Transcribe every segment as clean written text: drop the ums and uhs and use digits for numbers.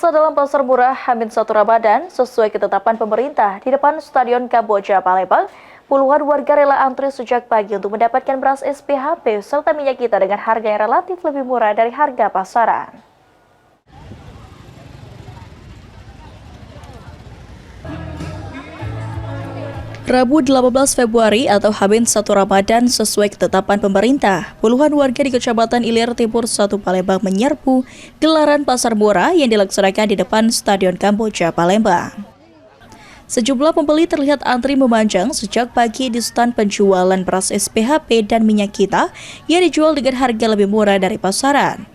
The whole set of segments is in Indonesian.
Pemirsa, dalam pasar murah H-1 Ramadan sesuai ketetapan pemerintah di depan Stadion Kamboja Palembang, puluhan warga rela antri sejak pagi untuk mendapatkan beras SPHP serta minyak kita dengan harga yang relatif lebih murah dari harga pasaran. Rabu 18 Februari atau H-1 Ramadan sesuai ketetapan pemerintah, puluhan warga di Kecamatan Ilir Timur 1 Palembang menyerbu gelaran pasar murah yang dilaksanakan di depan Stadion Kamboja Palembang. Sejumlah pembeli terlihat antri memanjang sejak pagi di stand penjualan beras SPHP dan minyak kita yang dijual dengan harga lebih murah dari pasaran.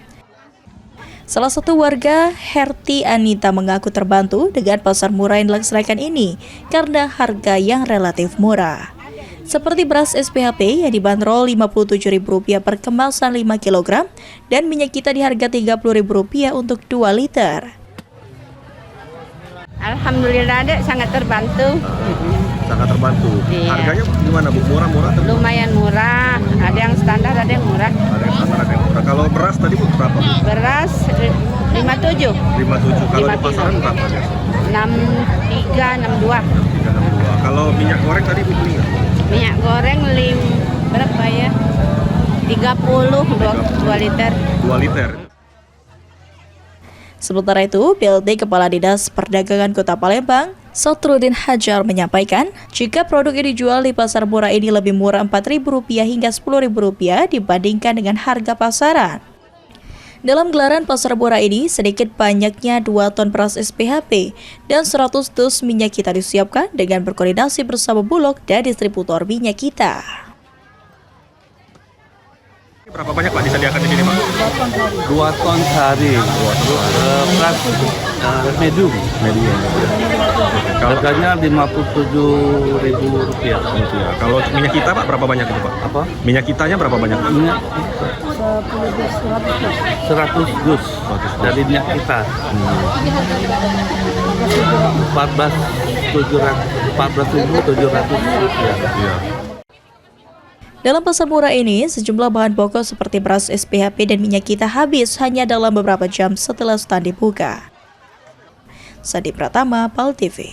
Salah satu warga, Herti Anita, mengaku terbantu dengan pasar murah yang dilaksanakan ini karena harga yang relatif murah. Seperti beras SPHP yang dibanderol Rp57.000 per kemasan 5 kg dan minyak kita di harga Rp30.000 untuk 2 liter. Alhamdulillah, Dek, sangat terbantu. Sangat terbantu. Iya. Harganya gimana, Bu? Murah-murah? Lumayan murah, ada yang standar, ada yang murah. Ada yang standar, ada yang murah. Kalau beras tadi, Bu, berapa? Beras 57. 57. Kalau di 5 pasaran kilo. berapa? 63, 62. 362. Kalau minyak goreng tadi, Bu, beli nggak? Minyak goreng berapa ya? 2 liter. 2 liter. Sementara itu, PLT Kepala Dinas Perdagangan Kota Palembang, Satrudin Hajar, menyampaikan jika produk yang dijual di pasar murah ini lebih murah Rp4.000 hingga Rp10.000 dibandingkan dengan harga pasaran. Dalam gelaran pasar murah ini, sedikit banyaknya 2 ton beras SPHP dan 100 dus minyak kita disiapkan dengan berkoordinasi bersama Bulog dan distributor minyak kita. Berapa banyak, Pak, disediakan di sini, Pak? 2 ton sehari. Beras medium. Harganya Rp57.000. Kalau minyak kita, Pak, berapa banyak itu, Pak? Apa? Minyak kitanya berapa banyak? Minyak 100 dus dari minyak kita. 14.700 rupiah. Iya. Dalam pasar murah ini, sejumlah bahan pokok seperti beras SPHP dan minyak kita habis hanya dalam beberapa jam setelah stand dibuka. Sandi Pratama, PAL TV.